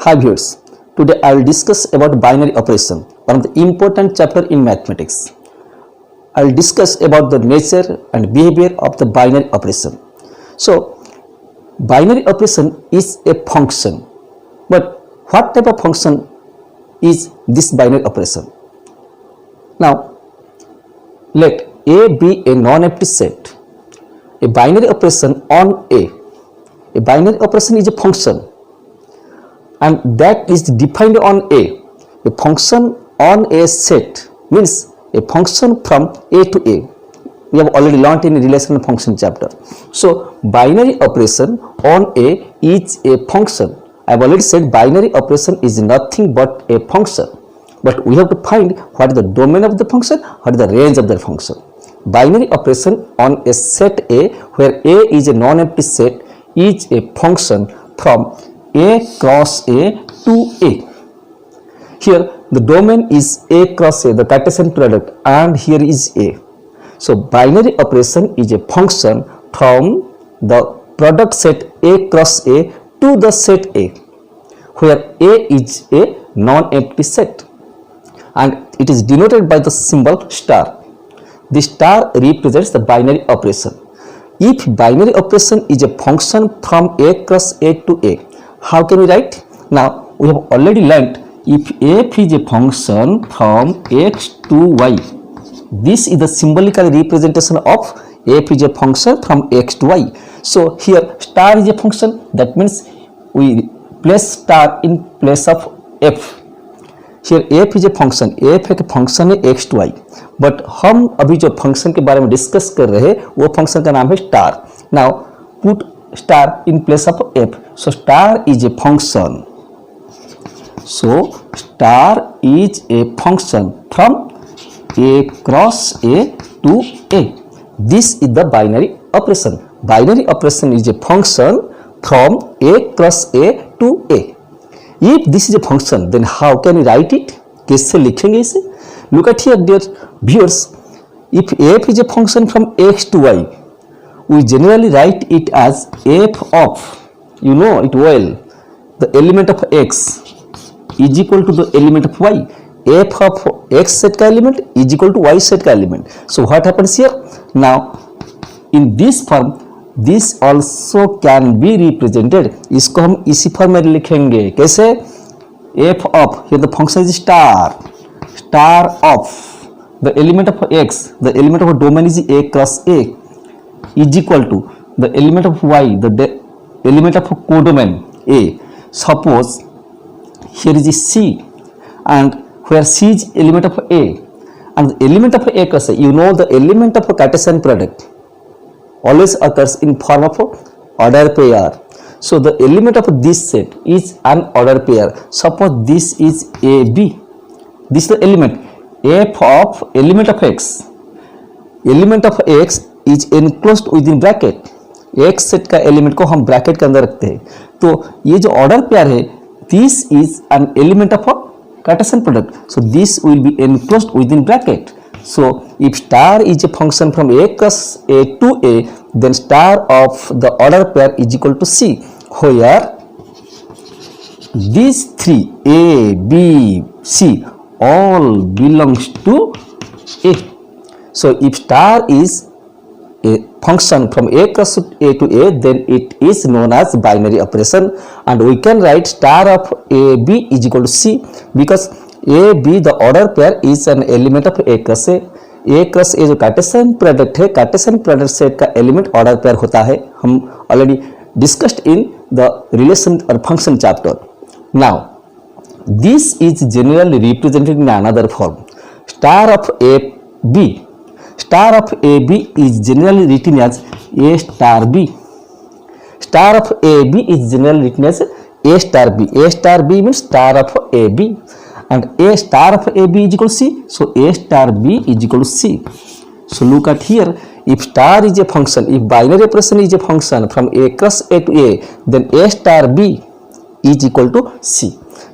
Hi viewers, today I will discuss about binary operation, one of the important chapter in mathematics. I will discuss about the nature and behavior of the binary operation. So, binary operation is a function, but what type of function is this binary operation? Now, let A be a non-empty set. A binary operation on A binary operation is a function, and that is defined on A function on a set means a function from A to A. We have already learnt in relational function chapter. So, binary operation on A is a function. I have already said binary operation is nothing but a function. But we have to find what is the domain of the function, what is the range of the function. Binary operation on a set A where A is a non-empty set is a function from A cross A to A. Here the domain is A cross A, the Cartesian product, and here is A. So binary operation is a function from the product set A cross A to the set A, where A is a non-empty set, and it is denoted by the symbol star. The star represents the binary operation. If binary operation is a function from A cross A to A, how can we write? Now we have already learnt if f is a function from x to y, this is the symbolical representation of f is a function from x to y. So here star is a function, that means we place star in place of f. Here f is a function, f एक function है x to y, but हम अभी जो function के बारे में discuss कर रहे हैं वो फंक्शन का नाम है star. Now put star in place of f. So star is a function. So star is a function from a cross A to A. This is the binary operation. Binary operation is a function from A cross A to A. If this is a function, then how can we write it? कैसे लिखेंगे इसे? Look at here, dear viewers. If f is a function from x to y, we generally write it as f of, you know it well, the element of x is equal to the element of y. f of x set का element is equal to y set का element. So what happens here? Now in this form, this also can be represented. इसको हम इसी form में लिखेंगे. कैसे? f of, here the function is star of the element of x, the element of domain is A cross A, is equal to the element of y, the element of codomain A. Suppose here is C, and where C is element of A, and the element of A cross A, you know the element of a Cartesian product always occurs in form of order pair. So the element of this set is an order pair. Suppose this is AB. This is the element f of element of x. Element of x is enclosed within bracket. x set का element को हम bracket के अंदर रखते हैं. तो ये जो order pair है, this is an element of a Cartesian product. So this will be enclosed within bracket. So if star is a function from A cross A to A, then star of the order pair is equal to C, where these three A, B, C all belongs to A. So if star is a function from A cross A to A, then it is known as binary operation, and we can write star of A B is equal to C because A B the order pair is an element of A cross A. A cross A जो Cartesian product है, Cartesian product set का element order pair होता है. हम already discussed in the relation और function chapter. Now this is generally represented in another form. Star of A B, star of A B is generally written as A star B. Star of A B is generally written as A star B. A star B means star of A B, and A star of AB is equal to C. So A star B is equal to C. So look at here, if star is a function, if binary operation is a function from A cross A to A, then A star B is equal to C.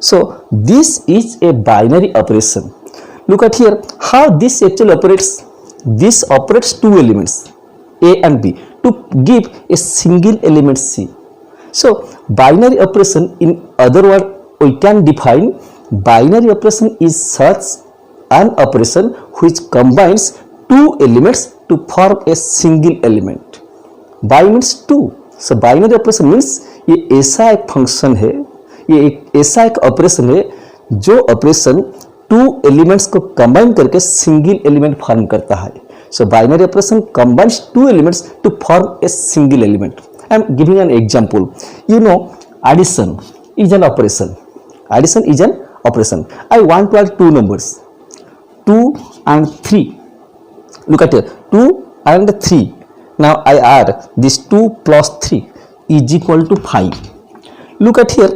So this is a binary operation. Look at here how this actually operates. This operates two elements A and B to give a single element C. So binary operation, in other words, we can define binary operation is such an operation which combines two elements to form a single element. By means two. So binary operation means ये ऐसा एक function है, ये एक ऐसा एक operation है जो ऑपरेशन टू एलिमेंट्स को कंबाइन करके सिंगल एलिमेंट फॉर्म करता है. So binary operation combines two elements to form a single element. I am giving an example. You know, addition is an operation. Addition is an operation. I want to add two numbers, 2 and 3. Look at here, 2 and 3. Now I add this 2 plus 3 is equal to 5. Look at here.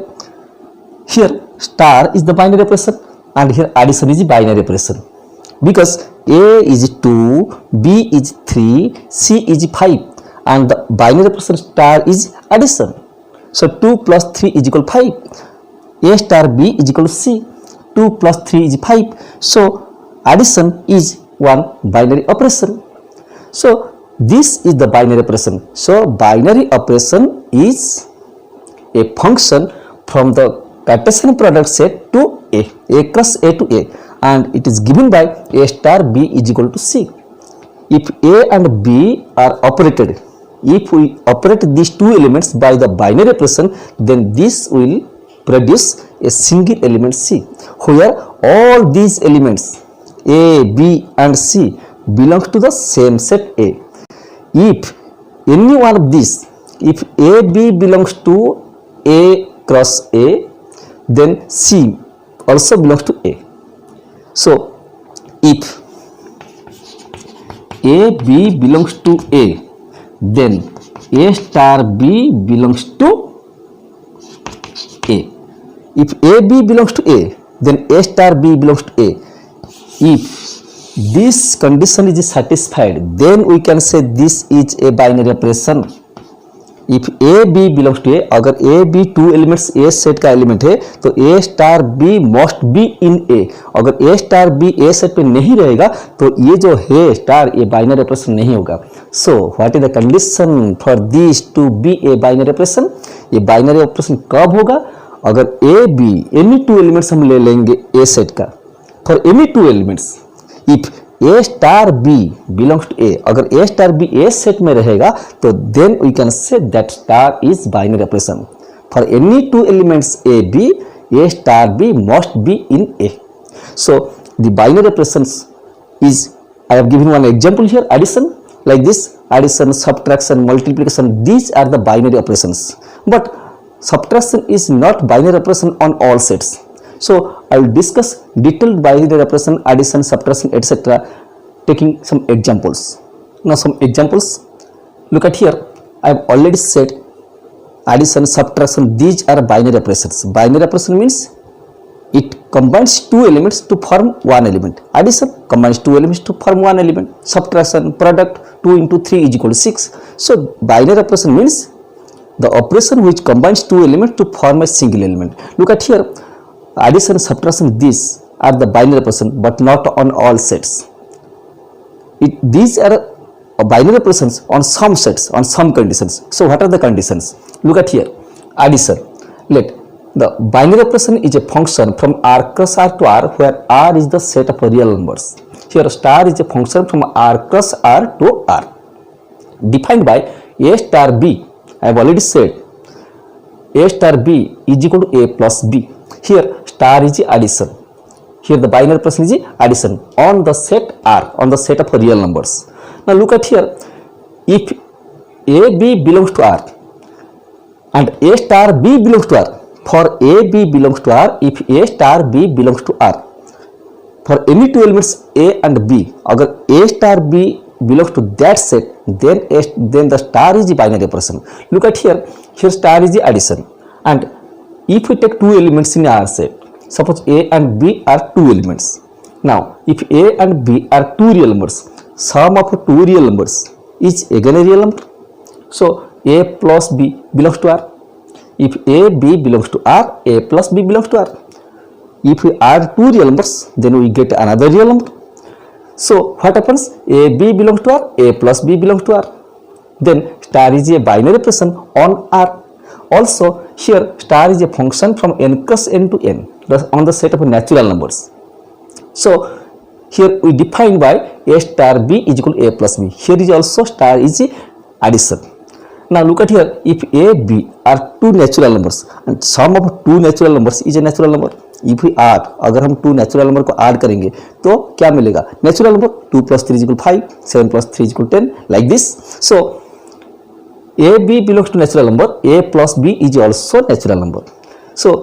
Here star is the binary operation and here addition is the binary operation. Because A is 2, B is 3, C is 5 and the binary operation star is addition. So 2 plus 3 is equal to 5. A star B is equal to C. 2 plus 3 is 5. So addition is one binary operation. So this is the binary operation. So binary operation is a function from the Cartesian product set to A cross A to A, and it is given by A star B is equal to C. If A and B are operated, if we operate these two elements by the binary operation, then this will produce a single element C, where all these elements A, B and C belong to the same set A. If any one of these, if A, B belongs to A cross A, then C also belongs to A. So if A, B belongs to A, then A star B belongs to A. If A, B belongs to A, then A star B belongs to A. If this condition is satisfied, then we can say this is a binary operation. If A, B belongs to A, अगर A, B two elements A set का element है तो A star B must be in A. अगर A star B A set पे नहीं रहेगा तो ये जो है स्टार ये बाइनरी ऑपरेशन नहीं होगा. So what is the condition for this to be a binary operation? ये बाइनरी ऑपरेशन कब होगा? अगर A, B any two elements हम ले लेंगे A सेट का, for any two elements if A star B belongs to A, अगर A star B A set में रहेगा तो then we can say that star is binary operation. For any two elements A, B, A star B must be in A. So the binary operations is, I have given one example here, addition like this, addition, subtraction, multiplication, these are the binary operations. But subtraction is not binary operation on all sets. So I will discuss detailed binary operation, addition, subtraction, etc. taking some examples. Now some examples. Look at here. I have already said addition, subtraction, these are binary operations. Binary operation means it combines two elements to form one element. Addition combines two elements to form one element. Subtraction, product, 2 into 3 is equal to 6. So binary operation means the operation which combines two elements to form a single element. Look at here. Addition, subtraction, these are the binary operation, but not on all sets. These are binary operations on some sets, on some conditions. So what are the conditions? Look at here. Addition. Let the binary operation is a function from R cross R to R, where R is the set of real numbers. Here star is a function from R cross R to R, defined by A star B. I have already said A star B is equal to A plus B. Here star is addition. Here the binary operation is addition on the set R, on the set of real numbers. Now look at here. If A, B belongs to R and A star B belongs to R, for A, B belongs to R, if A star B belongs to R, for any two elements A and B, अगर A star B belongs to that set, then the star is the binary operation. Look at here. Here star is the addition, and if we take two elements in R set, suppose A and B are two elements. Now if A and B are two real numbers, sum of two real numbers is again a real number. So A plus B belongs to R. If A, B belongs to R, A plus B belongs to R. If we add two real numbers, then we get another real number. So what happens? A, B belongs to R, A plus B belongs to R. Then star is a binary operation on R. also here star is a function from n cross n to n on the set of natural numbers. So here we define by a star b is equal to a plus b. Here is also star is addition. Now look at here, if a b are two natural numbers and sum of two natural numbers is a natural number. If we add, अगर हम to natural number को add करेंगे तो क्या मिलेगा? Natural number 2 + 3 = 5, 7 + 3 = 10, like this. So a b belongs to natural number, a plus b is also natural number. So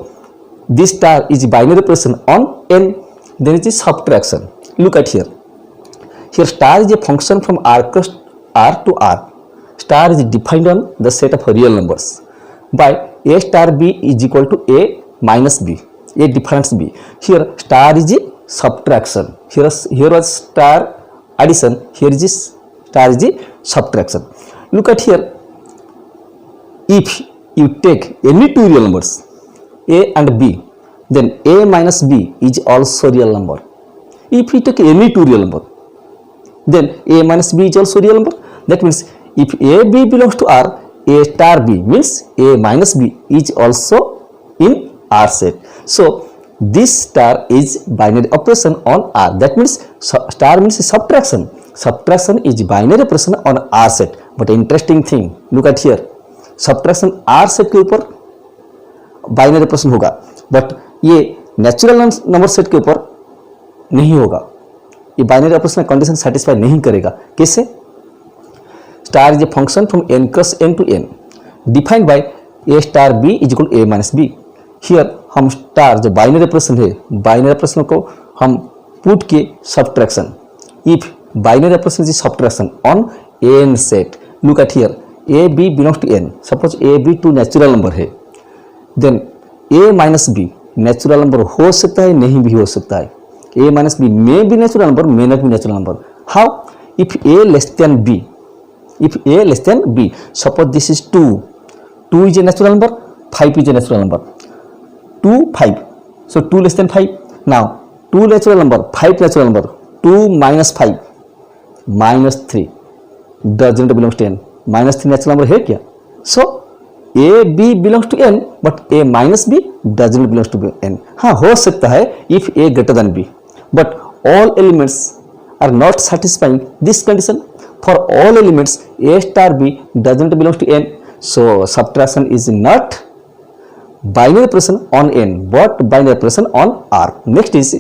this star is binary operation on n. Then it is subtraction. Look at here. Here star is a function from r cross r to r. Star is defined on the set of real numbers by a star b is equal to a minus b, a difference b. Here star is subtraction. Here was star addition. Here is star is subtraction. Look at here. If you take any two real numbers a and b, then a minus b is also real number. If we take any two real number, then a minus b is also real number. That means if a b belongs to r, a star b means a minus b is also in r set. So this star is binary operation on r. That means star means subtraction. Subtraction is binary operation on r set. But interesting thing, look at here. Subtraction r set के ऊपर binary operation होगा, but ये natural number set के ऊपर नहीं होगा. ये binary operation condition satisfy नहीं करेगा. कैसे? Star is a function from n cross n to n defined by a star b is equal a minus b. Here हम स्टार जो बाइनरी ऑपरेशन है, बाइनरी ऑपरेशन को हम पुट के subtraction. If binary operation is subtraction on n set, look at here a b belongs to n. Suppose a b two natural number है, then a minus b natural number हो सकता है, नहीं भी हो सकता है. a minus b may be natural number, may not be natural number. How? If a less than b, if a less than b, suppose this is 2 is a natural number, 5 is a natural number, 2 5, so 2 less than 5. Now 2 natural number, 5 natural number, 2 minus 5 minus 3 doesn't belongs to n. minus 3 natural number है क्या? So a b belongs to n but a minus b doesn't belongs to n. हाँ, हो सकता है if a greater than b, but all elements are not satisfying this condition. For all elements a star b doesn't belongs to n, so subtraction is not binary operation on n but binary operation on r. Next is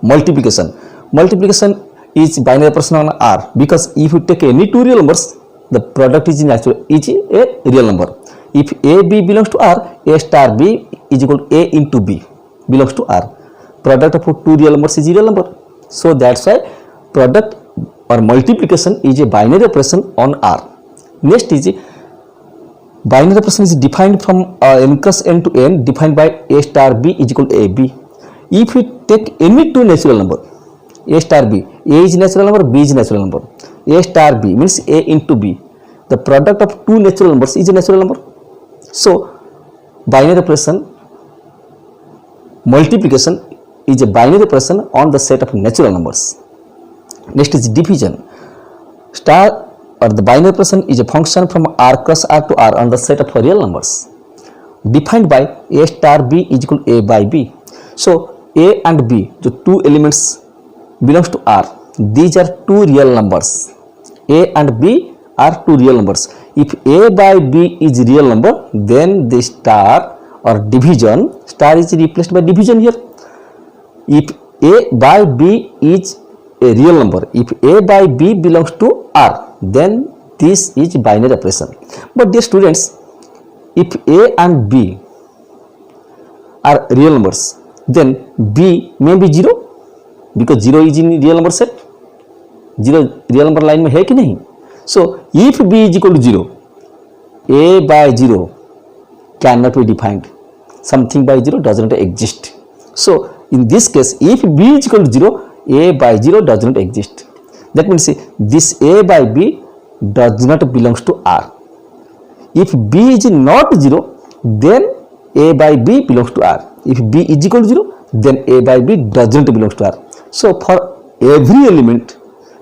multiplication. Multiplication is binary operation on r because if you take any two real numbers, the product is a real number. If a b belongs to r, a star b is equal to a into b belongs to r. Product of two real numbers is a real number, so that's why product or multiplication is a binary operation on r. Next is binary operation is defined from n cross n to n defined by a star b is equal to a b. If we take any two natural number, a star b, a is natural number, b is natural number, a star b means a into b, the product of two natural numbers is a natural number. So binary operation multiplication is a binary operation on the set of natural numbers. Next is division. Star or the binary operation is a function from r cross r to r on the set of real numbers defined by a star b is equal to a by b. So a and b, जो two elements belongs to r, these are two real numbers. a and b are two real numbers. If a by b is real number, then the star or division, star is replaced by division here. If a by b is a real number, if a by b belongs to r, then this is binary operation. But dear students, if a and b are real numbers, then b may be 0 because 0 is in real number set. 0 real number line में है कि नहीं? So if b is equal to 0, a by 0 cannot be defined. Something by 0 does not exist. So in this case, if b is equal to 0, a by 0 does not exist. That means this a by b does not belongs to r. If b is not 0, then a by b belongs to r. If b is equal to 0, then a by b doesn't belongs to r. So for every element,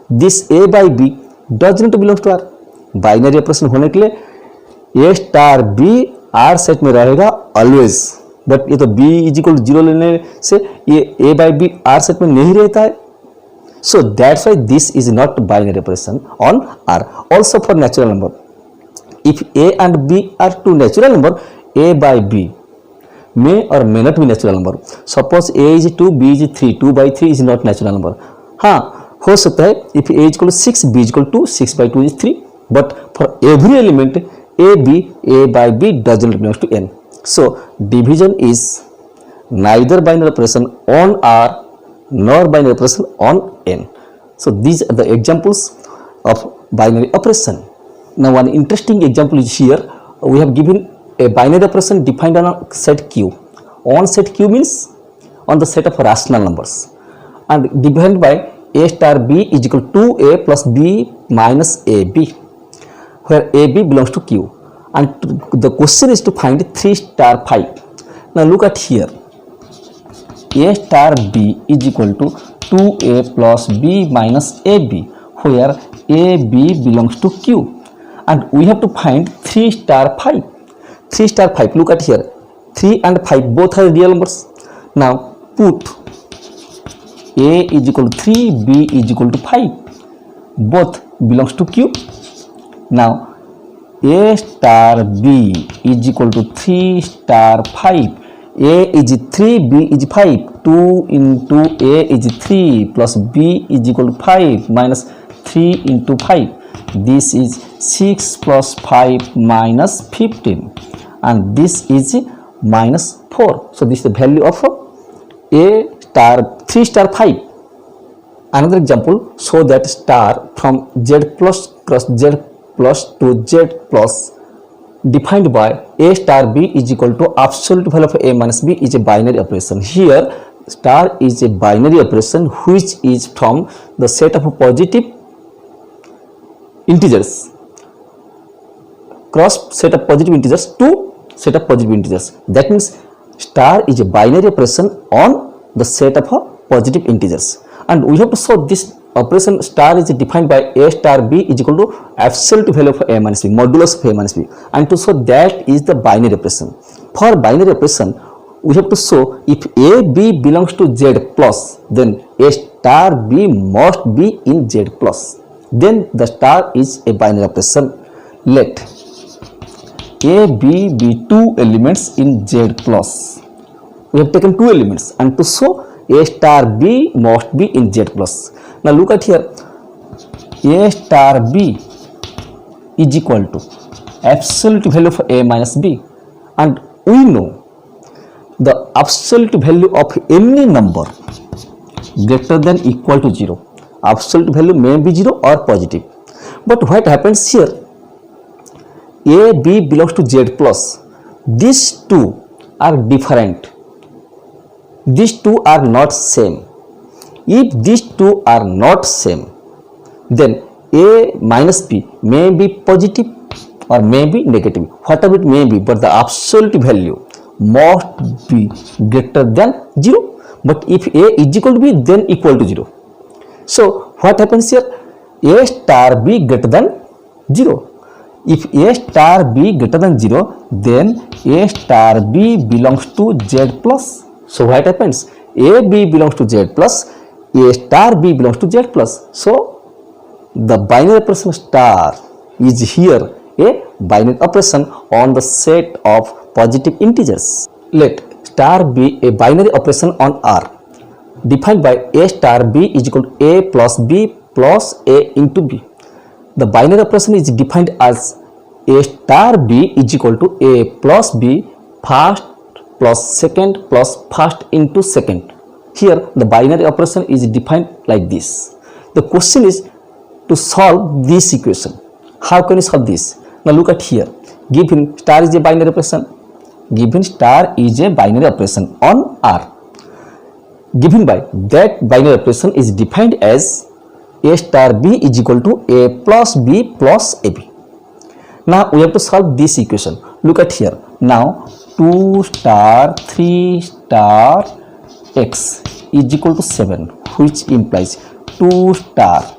this a by b does not belongs to r. Binary operation होने के लिए a star b R set में रहेगा always, but ये तो b is equal to 0 लेने से ये a by b R set में नहीं रहता है. So that's why this is not binary operation on R. Also for natural number, if A and B are two natural number, A by B may or may not be natural number. Suppose A is 2, B is 3, 2 by 3 is not natural number. हाँ हो सकता है if A is equal to 6, B is equal to 6 by 2 is 3. But for every element A by B doesn't belong to N. So division is neither binary operation on R nor binary operation on N. So these are the examples of binary operation. Now one interesting example is here. We have given a binary operation defined on a set Q. On set Q means on the set of rational numbers, and defined by A star B is equal to 2A plus B minus AB, where AB belongs to Q. And the question is to find 3 star 5. Now look at here. A star B is equal to 2A plus B minus AB, where AB belongs to Q, and we have to find 3 star 5. 3 star 5, look at here, 3 and 5 both are real numbers. Now put A is equal to 3, B is equal to 5, both belongs to Q. Now A star B is equal to 3 star 5. A is 3, B is 5, 2 into A is 3 plus B is equal to 5 minus 3 into 5. This is 6 plus 5 minus 15, and this is minus 4. So this is the value of A star 3 star 5. Another example, show that star from Z plus cross Z plus to Z plus defined by A star B is equal to absolute value of A minus B is a binary operation. Here star is a binary operation which is from the set of positive integers, cross set of positive integers to set of positive integers. That means star is a binary operation on the set of positive integers, and we have to show this operation star is defined by A star B is equal to absolute value of A minus B, modulus of A minus B, and to show that is the binary operation. For binary operation, we have to show if A B belongs to Z plus, then A star B must be in Z plus. Then the star is a binary operation. Let A B be two elements in Z plus. We have taken two elements, and to show A star B must be in Z plus. Now look at here, A star B is equal to absolute value of A minus B, and we know the absolute value of any number greater than equal to 0. Absolute value may be 0 or positive. But what happens here, A B belongs to Z plus. These two are different. These two are not same. If these two are not same, then A minus B may be positive or may be negative, whatever it may be, but the absolute value must be greater than 0. But if A is equal to B, then equal to 0. So what happens here, A star B greater than 0. If A star B greater than 0, then A star B belongs to Z plus. So what happens, A B belongs to Z plus, A star B belongs to Z plus. So the binary operation star is here a binary operation on the set of positive integers. Let star be a binary operation on R, defined by A star B is equal to A plus B plus A into B. The binary operation is defined as A star B is equal to A plus B first plus second plus first into second. Here the binary operation is defined like this. The question is to solve this equation. How can you solve this? Now look at here. Given star is a binary operation. Given star is a binary operation on R. Given by that binary operation is defined as A star B is equal to A plus B plus AB. Now we have to solve this equation. Look at here. Now 2 star 3 star x is equal to 7, which implies 2 star.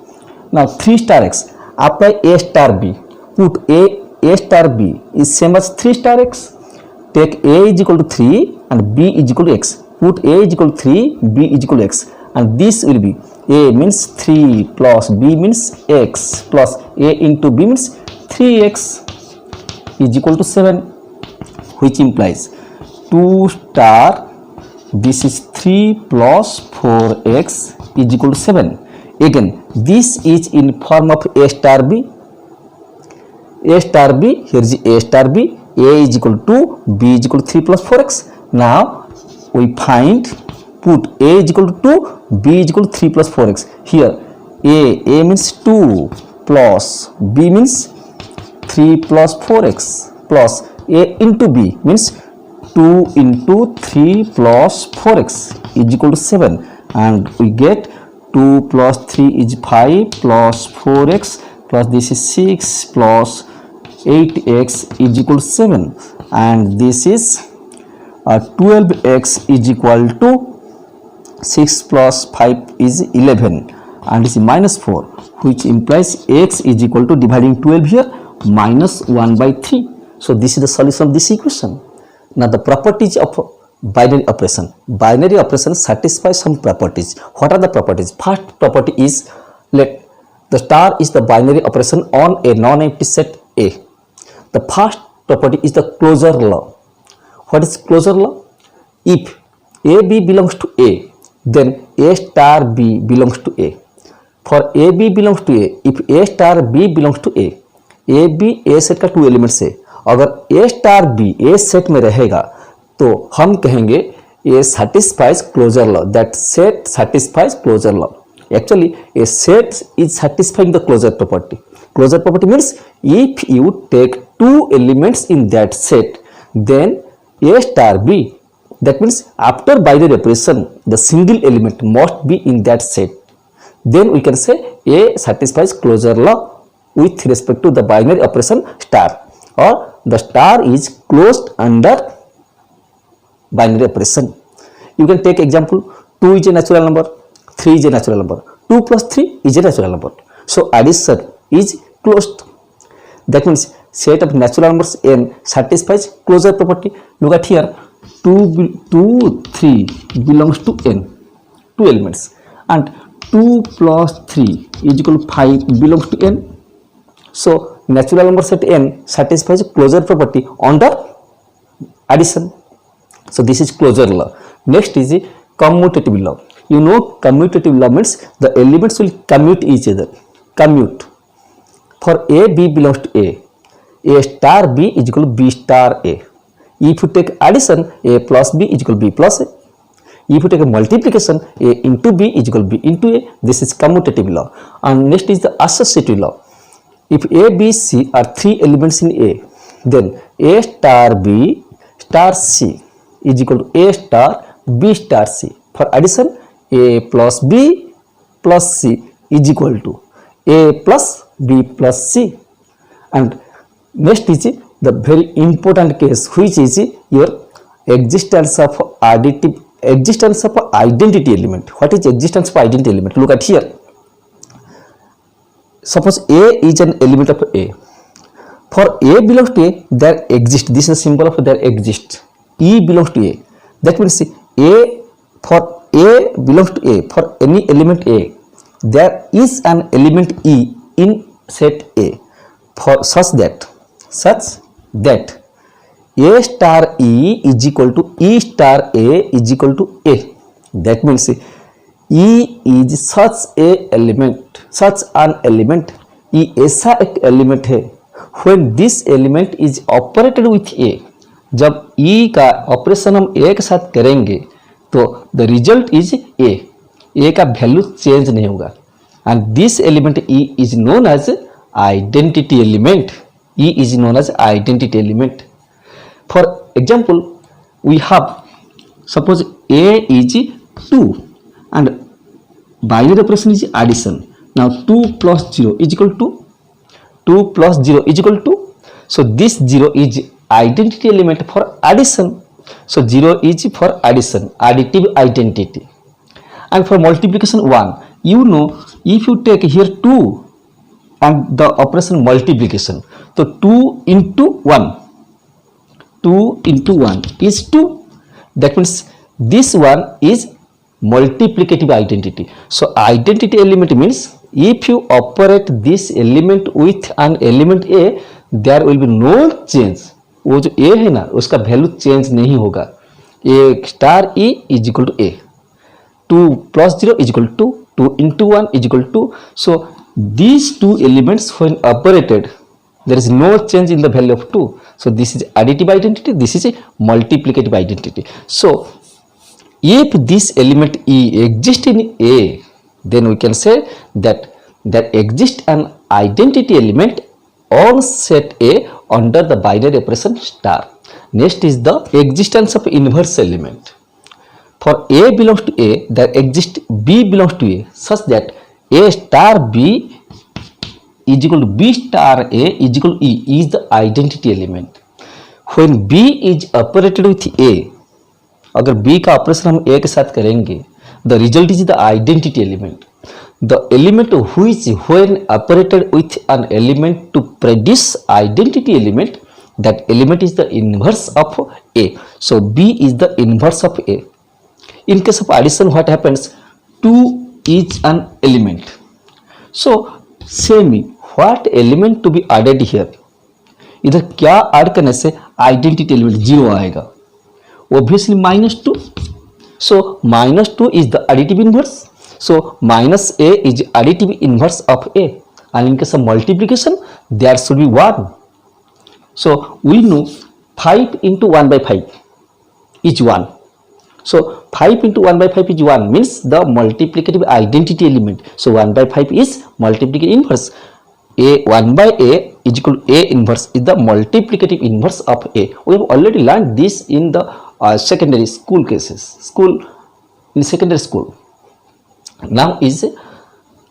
Now 3 star x, apply A star B. Put A star B is same as 3 star x. take a is equal to 3 and b is equal to x. Put a is equal to 3, b is equal to x, and this will be a means 3 plus b means x plus a into b means 3x is equal to 7, which implies 2 star this is 3 plus 4x is equal to 7. Again, this is in form of a star b. A star b, here is a star b, a is equal to 2, b is equal to 3 plus 4x. Now we find, put a is equal to 2, b is equal to 3 plus 4x. Here a means 2 plus b means 3 plus 4x plus a into b means 2 into 3 plus 4x is equal to 7, and we get 2 plus 3 is 5 plus 4x plus this is 6 plus 8x is equal to 7, and this is 12x is equal to 6 plus 5 is 11, and this is minus 4, which implies x is equal to, dividing 12 here, minus 1 by 3. So this is the solution of this equation. Now the properties of binary operation. Binary operation satisfies some properties. What are the properties? First property is, let the star is the binary operation on a non-empty set A. The first property is the closure law. What is closure law? If AB belongs to A, then A star B belongs to A. For AB belongs to A, if A star B belongs to A, A B A set का 2 elements है, अगर A star B A set में रहेगा तो हम कहेंगे A satisfies closure law. That set satisfies closure law. Actually, a set is satisfying the closure property. Closure property means if you take 2 elements in that set, then A star B, that means after binary operation, the single element must be in that set. Then we can say A satisfies closure law with respect to the binary operation star, or the star is closed under binary operation. You can take example, 2 is a natural number, 3 is a natural number, 2 plus 3 is a natural number. So addition is closed. That means set of natural numbers n satisfies closure property. Look at here, 2 3 belongs to n, 2 elements, and 2 plus 3 is equal to 5 belongs to n. So natural number set n satisfies closure property under addition. So this is closure law. Next is the commutative law. You know, commutative law means the elements will commute each other. Commute. For A B belongs to A star B is equal to B star A. If you take addition, A plus B is equal to B plus A. If you take a multiplication, A into B is equal to B into A. This is commutative law. And next is the associative law. If A, B, C are 3 elements in A, then A star B star C is equal to A star B star C. For addition, A plus B plus C is equal to A plus B plus C. And next is the very important case, which is your existence of additive, existence of identity element. What is existence of identity element? Look at here. Suppose A is an element of A. For A belongs to A, there exists. This is a symbol of there exists. E belongs to A. That means A, for A belongs to A. For any element A, there is an element E in set A. For such that A star E is equal to E star A is equal to A. That means E is such a element, such an element. E ऐसा एक element है when this element is operated with A. जब E का operation हम A के साथ करेंगे तो the result is A. A का वैल्यू चेंज नहीं होगा. And this element E is known as identity element. E is known as identity element. For example, we have, suppose A is 2 and binary operation is addition. Now 2 plus 0 is equal to 2 plus 0 is equal to, so this 0 is identity element for addition. So 0 is for addition, additive identity. And for multiplication 1, you know, if you take here 2 and the operation multiplication, so 2 into 1, 2 into 1 is 2. That means this one is multiplicative identity. So identity element means if you operate this element with an element A, there will be no change. वो जो A है ना उसका value change नहीं होगा. A star E is equal to A. 2 plus 0 is equal to 2 into 1 is equal to. So these two elements when operated, there is no change in the value of 2. So this is additive identity, this is a multiplicative identity. So if this element E exists in A, then we can say that there exists an identity element on set A under the binary operation star. Next is the existence of inverse element. For A belongs to A, there exists B belongs to A such that A star B is equal to B star A is equal to E is the identity element. When B is operated with A, अगर B का operation हम A के साथ करेंगे, the result is the identity element. The element which when operated with an element to produce identity element, that element is the inverse of A. So B is the inverse of A. In case of addition, what happens? 2 is an element. So say me, what element to be added here? इधर क्या add करने से identity element 0 आएगा? Obviously -2. So -2 is the additive inverse. So minus A is additive inverse of A. And in case of multiplication, there should be 1. So we know 5 into 1 by 5 is 1. So 5 into 1 by 5 is 1 means the multiplicative identity element. So 1 by 5 is multiplicative inverse. A 1 by A is equal to A inverse is the multiplicative inverse of A. We have already learned this in the secondary school cases. In secondary school. Now is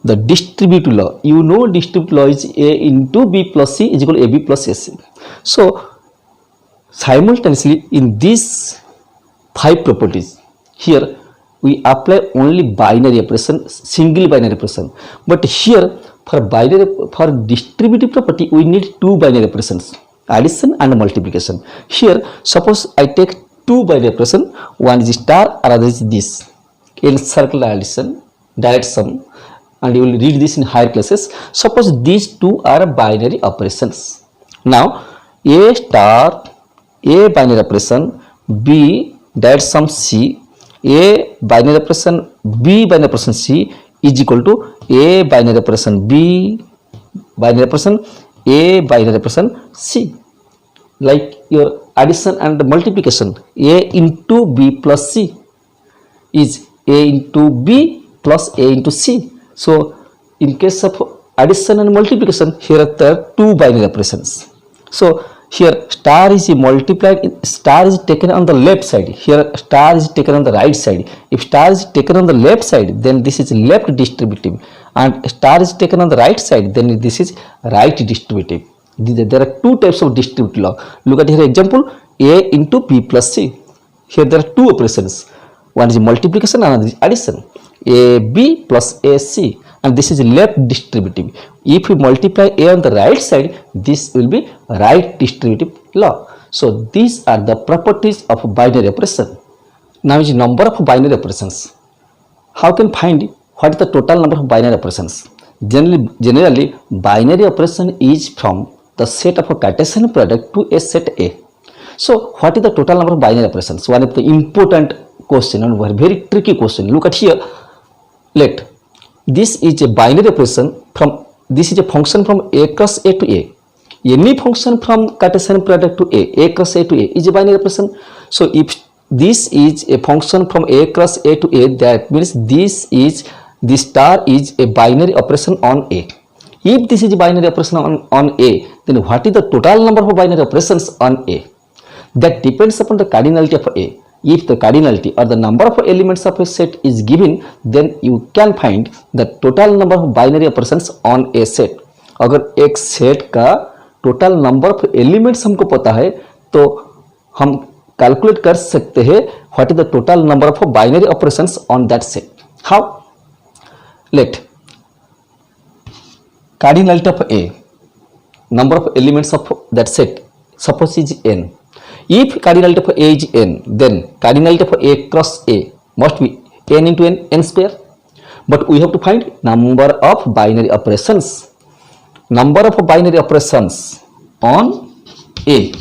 the distributive law. You know distributive law is A into B plus C is equal to AB plus AC. So simultaneously in these 5 properties, here we apply only binary operation, single binary operation. But here for distributive property we need 2 binary operations, addition and multiplication. Here suppose I take 2 binary operation, one is star, another is this. In circle addition, direct sum, and you will read this in higher classes. Suppose these two are binary operations. Now A star, A binary operation, B direct sum C, A binary operation, B binary operation C is equal to A binary operation B binary operation, A binary operation C. Like your addition and multiplication, A into B plus C is A into B plus A into C. So in case of addition and multiplication, here are the 2 binary operations. So here star is multiplied, star is taken on the left side, here star is taken on the right side. If star is taken on the left side, then this is left distributive, and star is taken on the right side, then this is right distributive. There are 2 types of distributive law. Look at here example, A into B plus C. Here there are 2 operations. One is multiplication, another is addition. AB plus AC, and this is left distributive. If we multiply A on the right side, this will be right distributive law. So these are the properties of binary operation. Now is number of binary operations. How can find what is the total number of binary operations? Generally binary operation is from the set of a Cartesian product to a set A. So what is the total number of binary operations? One of the important question and very tricky question. Look at here. Let this is a binary operation from, this is a function from A cross A to A. Any function from Cartesian product to A cross A to A is a binary operation. So if this is a function from A cross A to A, that means this star is a binary operation on A. If this is a binary operation on A, then what is the total number of binary operations on A? That depends upon the cardinality of A. If the cardinality or the number of elements of a set is given, then you can find the total number of binary operations on a set. अगर एक set का total number of elements हमको पता है तो हम calculate कर सकते हैं what is the total number of binary operations on that set. How? Let cardinality of A, number of elements of that set, suppose is n. If cardinality of A is n, then cardinality of A cross A must be n into n square. But we have to find number of binary operations. Number of binary operations on A.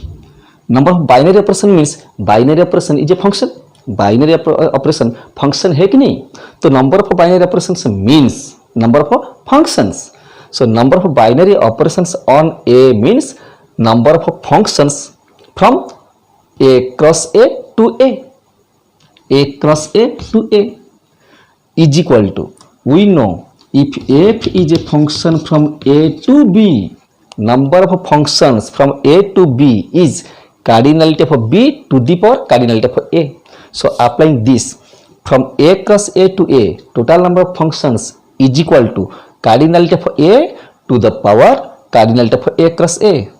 Number of binary operation means binary operation is a function. Binary operation function है कि नहीं? तो number of binary operations means number of functions. So number of binary operations on A means number of functions from A cross A to A. A cross A to A is equal to, we know if f is a function from A to B, number of functions from A to B is cardinality of B to the power cardinality of A. So applying this from A cross A to A, total number of functions is equal to cardinality of A to the power cardinality of A cross A.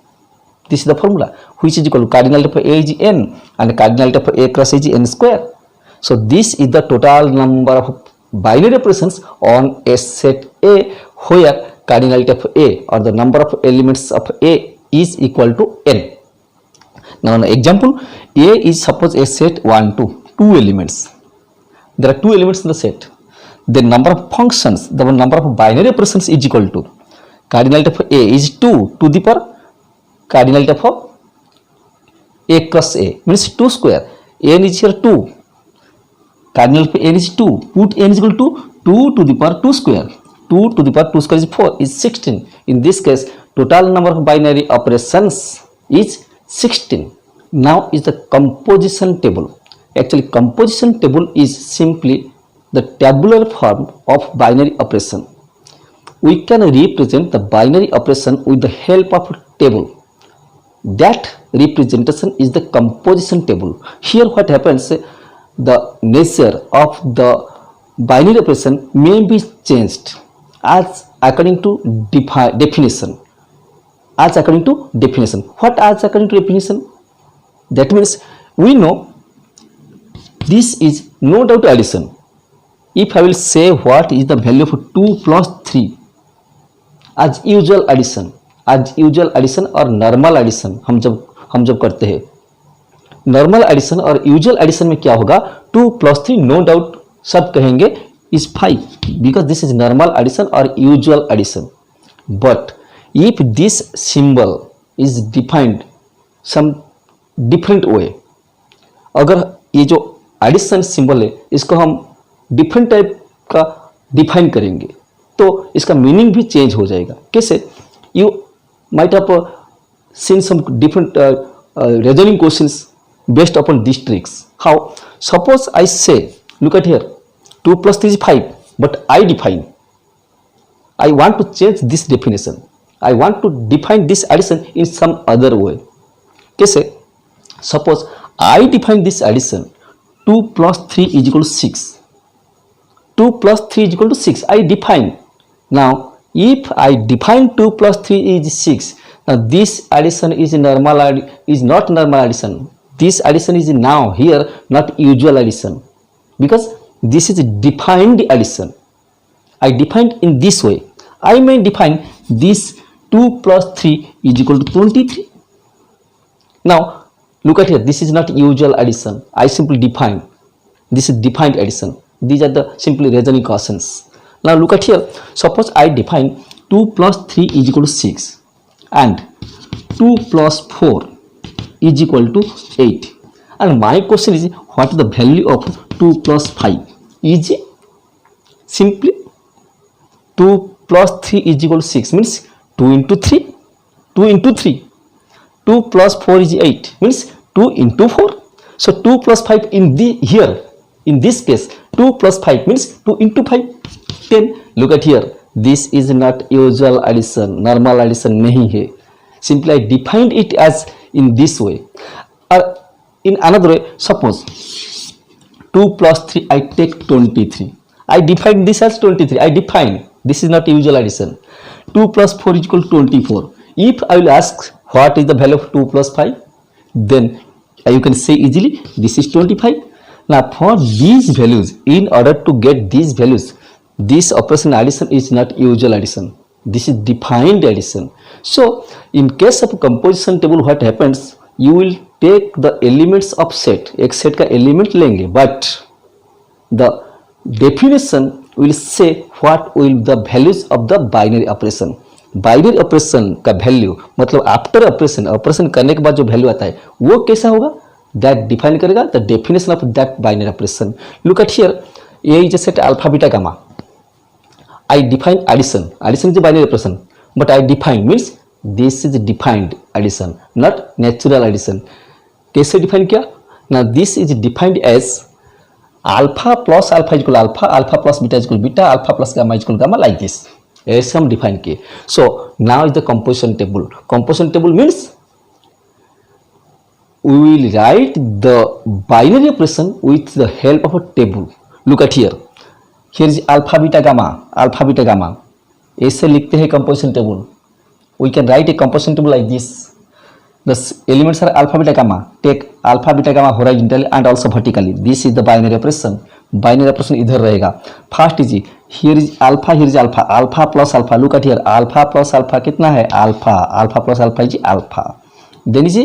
This is the formula, which is equal to cardinality of A is n and cardinality of A cross A is n square. So this is the total number of binary operations on a set A where cardinality of A or the number of elements of A is equal to n. Now an example, A is suppose a set 1 to 2 elements. There are 2 elements in the set. The number of functions, the number of binary operations is equal to cardinality of A is 2 to the power cardinality of A cross A means 2 square. n is here 2. Cardinal of n is 2. Put n is equal to 2 to the power 2 square. 2 to the power 2 square is 4 is 16. In this case, total number of binary operations is 16. Now is the composition table. Actually, composition table is simply the tabular form of binary operation. We can represent the binary operation with the help of table. That representation is the composition table. Here what happens, the nature of the binary operation may be changed as according to definition. As according to definition. What as according to definition? That means we know this is no doubt addition. If I will say what is the value of 2 plus 3 as usual addition और normal addition हम जब करते हैं, normal addition और usual addition में क्या होगा, 2 plus 3 no doubt सब कहेंगे is 5 because this is normal addition or usual addition. But if this symbol is defined some different way, अगर ये जो एडिशन सिंबल है इसको हम डिफरेंट टाइप का डिफाइन करेंगे तो इसका मीनिंग भी चेंज हो जाएगा. कैसे? You might have seen some different reasoning questions based upon these tricks. How? Suppose I say, look at here, 2 plus 3 is 5, but I want to change this definition. I want to define this addition in some other way. कैसे? Suppose I define this addition, 2 plus 3 is equal to 6. 2 plus 3 is equal to 6. I define. Now, if I define 2 plus 3 is 6, now this addition is not normal addition. This addition is now here not usual addition because this is defined addition. I defined in this way. I may define this 2 plus 3 is equal to 23. Now look at here, this is not usual addition. I simply define. This is defined addition. These are the simply reasoning questions. Now look at here, suppose I define 2 plus 3 is equal to 6 and 2 plus 4 is equal to 8, and my question is what is the value of 2 plus 5? Is simply 2 plus 3 is equal to 6 means 2 into 3, 2 into 3. 2 plus 4 is 8 means 2 into 4. So 2 plus 5 in this case 2 plus 5 means 2 into 5. 10. Look at here, this is not usual addition, normal addition नहीं है. Simply I defined it as in this way. Or in another way, suppose 2 plus 3 I take 23. I define this as 23. I define this is not usual addition. 2 plus 4 is equal to 24. If I will ask what is the value of 2 plus 5, then you can say easily this is 25. Now for these values, in order to get these values, this operation addition is not usual addition. This is defined addition. So in case of composition table, what happens? You will take the elements of set, एक set का element लेंगे, but the definition will say what will the values of the binary operation. Binary operation का value मतलब after operation, operation करने के बाद जो value आता है वो कैसा होगा, दैट डिफाइन करेगा the definition of that binary operation. Look at here, A is a set alpha beta gamma. I define addition. Addition is a binary operation, but I define means this is defined addition, not natural addition. कैसे define किया? Now this is defined as alpha plus alpha is equal alpha, alpha plus beta is equal beta, alpha plus gamma is equal gamma, like this. ऐसे हम define किए. So now is the composition table. Composition table means we will write the binary operation with the help of a table. Look at here. Here is alpha beta gamma, alpha beta gamma. ऐसे लिखते हैं composition table. We can write a composition table like this. The elements are alpha beta gamma. Take alpha beta gamma horizontally and also vertically. This is the binary operation. Binary operation इधर रहेगा. First is here is alpha, here is alpha. Alpha plus alpha. Look at here. Alpha plus alpha कितना है? Alpha. Alpha plus alpha is alpha. Then is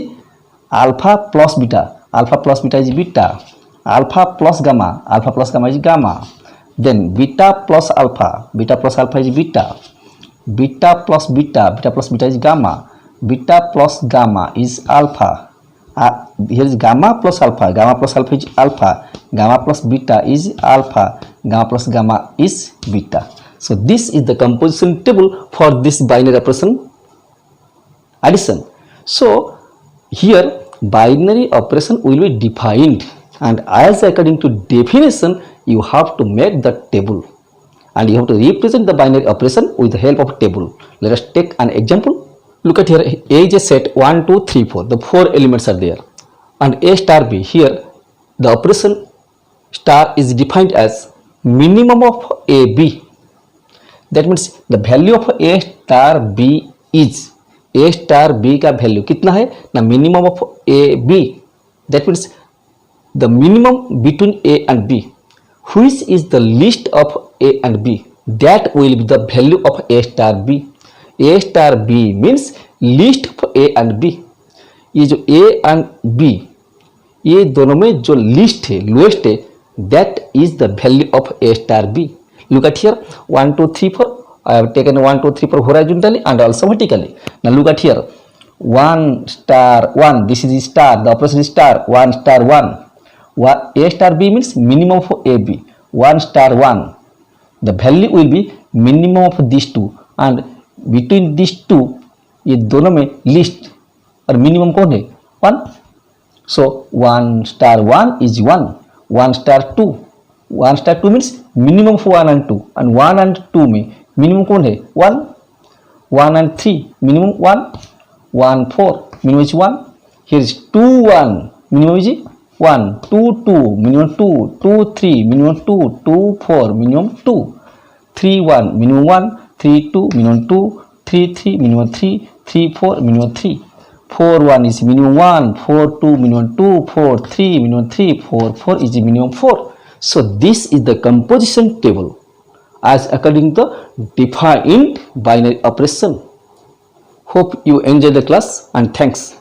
alpha plus beta. Alpha plus beta is beta. Alpha plus gamma. Alpha plus gamma is gamma. Then beta plus alpha, beta plus alpha is beta, beta plus beta, beta plus beta is gamma, beta plus gamma is alpha. Here is gamma plus alpha, gamma plus alpha is alpha, gamma plus beta is alpha, gamma plus gamma is beta. So this is the composition table for this binary operation addition. So here binary operation will be defined, and as according to definition you have to make the table and you have to represent the binary operation with the help of table. Let us take an example. Look at here, A is a set 1 2 3 4, the 4 elements are there, and A star B. Here the operation star is defined as minimum of AB. That means the value of A star B is, A star B का value कितना है ना, minimum of AB. That means the minimum between A and B. Which is the list of A and B, that will be the value of A star B. A star B means list of A and B. ये जो A and B ये दोनों में जो list है lowest है, that is the value of A star B. Look at here, 1 2 3 4. I have taken 1 2 3 4 horizontally and also vertically. Now look at here, 1 star 1. This is star. The operation is star. 1 star 1. A star B means minimum for AB. 1 star 1. The value will be minimum of these two, and between these two ये दोनों में list और minimum कौन है? 1. So 1 star 1 is 1. 1 star 2. 1 star 2 means minimum of 1 and 2, and 1 and 2 में minimum कौन है? 1. 1 and 3 minimum 1. 1 4 minimum is 1. Here is 2 1 minimum is 1, 2 2 minimum 2, 2 3 minimum 2, 2 4 minimum 2, 3 1 minimum 1, 3 2 minimum 2, 3 3 minimum 3, 3 4 minimum 3, 4 1 is minimum 1, 4 2 minimum 2, 4 3 minimum 3, 4 4 is minimum 4. So this is the composition table as according to defined binary operation. Hope you enjoy the class, and thanks.